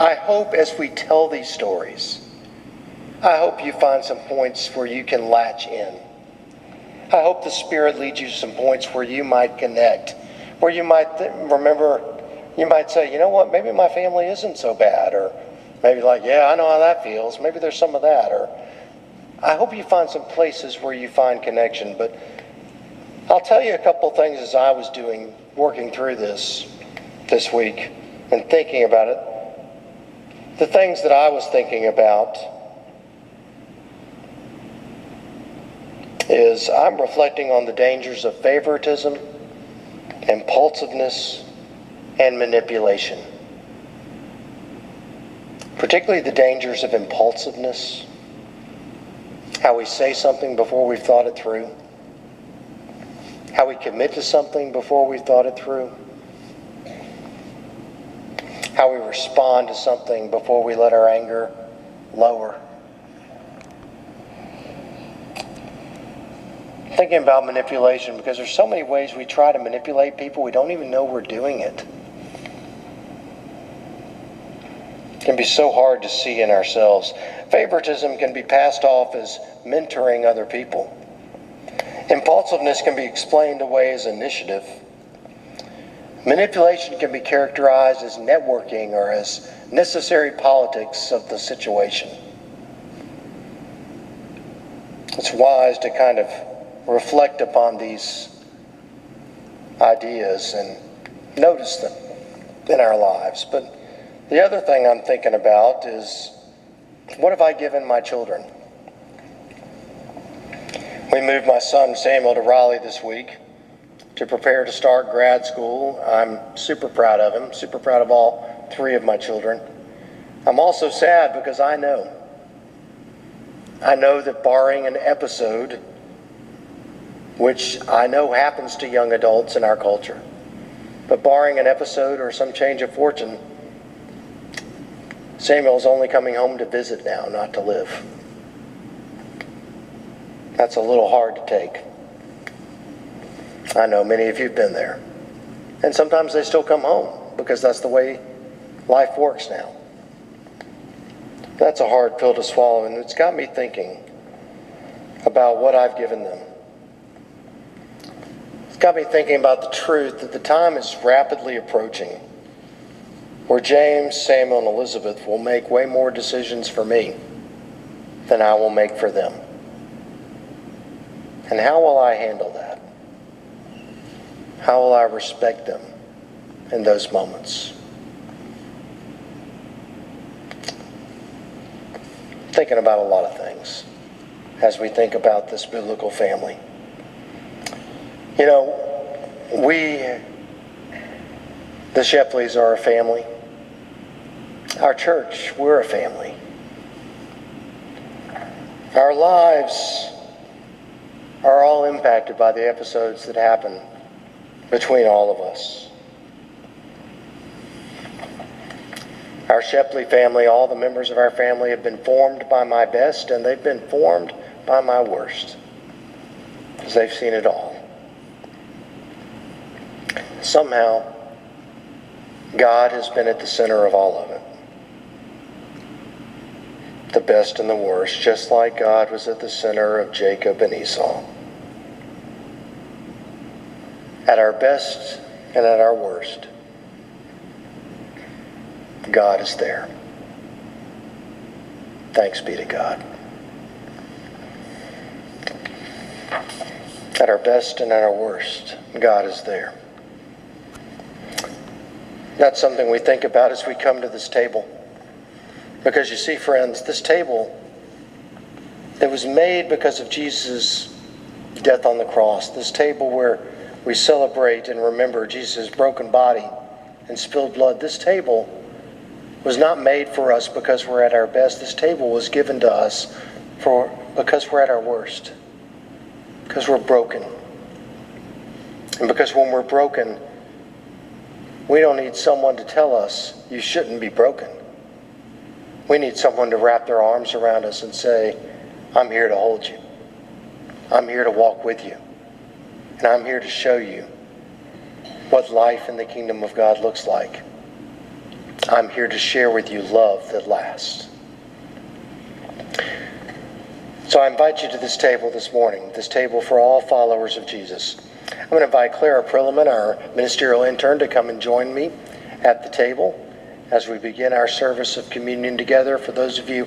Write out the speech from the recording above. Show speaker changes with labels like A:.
A: I hope as we tell these stories, I hope you find some points where you can latch in. I hope the Spirit leads you to some points where you might connect, where you might remember, you might say, you know what, maybe my family isn't so bad, or maybe like, yeah, I know how that feels. Maybe there's some of that. Or I hope you find some places where you find connection. But I'll tell you a couple things as I was working through this week and thinking about it. The things that I was thinking about is I'm reflecting on the dangers of favoritism, impulsiveness, and manipulation. Particularly the dangers of impulsiveness, how we say something before we've thought it through, how we commit to something before we've thought it through, how we respond to something before we let our anger lower. Thinking about manipulation, because there's so many ways we try to manipulate people, we don't even know we're doing it. It can be so hard to see in ourselves. Favoritism can be passed off as mentoring other people. Impulsiveness can be explained away as initiative. Manipulation can be characterized as networking or as necessary politics of the situation. It's wise to kind of reflect upon these ideas and notice them in our lives. But the other thing I'm thinking about is, what have I given my children? We moved my son Samuel to Raleigh this week to prepare to start grad school. I'm super proud of him, super proud of all three of my children. I'm also sad because I know that barring an episode, which I know happens to young adults in our culture, but barring an episode or some change of fortune, Samuel's only coming home to visit now, not to live. That's a little hard to take. I know many of you have been there. And sometimes they still come home because that's the way life works now. That's a hard pill to swallow, and it's got me thinking about what I've given them. It's got me thinking about the truth that the time is rapidly approaching where James, Samuel, and Elizabeth will make way more decisions for me than I will make for them. And how will I handle that? How will I respect them in those moments? Thinking about a lot of things as we think about this biblical family. You know, the Shepleys are a family. Our church, we're a family. Our lives are all impacted by the episodes that happen between all of us. Our Shepley family, all the members of our family have been formed by my best, and they've been formed by my worst, because they've seen it all. Somehow, God has been at the center of all of it. The best and the worst, just like God was at the center of Jacob and Esau. At our best and at our worst, God is there. Thanks be to God. At our best and at our worst, God is there. That's something we think about as we come to this table. Because you see, friends, this table that was made because of Jesus' death on the cross, this table where we celebrate and remember Jesus' broken body and spilled blood, this table was not made for us because we're at our best. This table was given to us because we're at our worst, because we're broken. And because when we're broken, we don't need someone to tell us, you shouldn't be broken. We need someone to wrap their arms around us and say, I'm here to hold you. I'm here to walk with you. And I'm here to show you what life in the kingdom of God looks like. I'm here to share with you love that lasts. So I invite you to this table this morning, this table for all followers of Jesus. I'm going to invite Clara Prilliman, our ministerial intern, to come and join me at the table as we begin our service of communion together. For those of you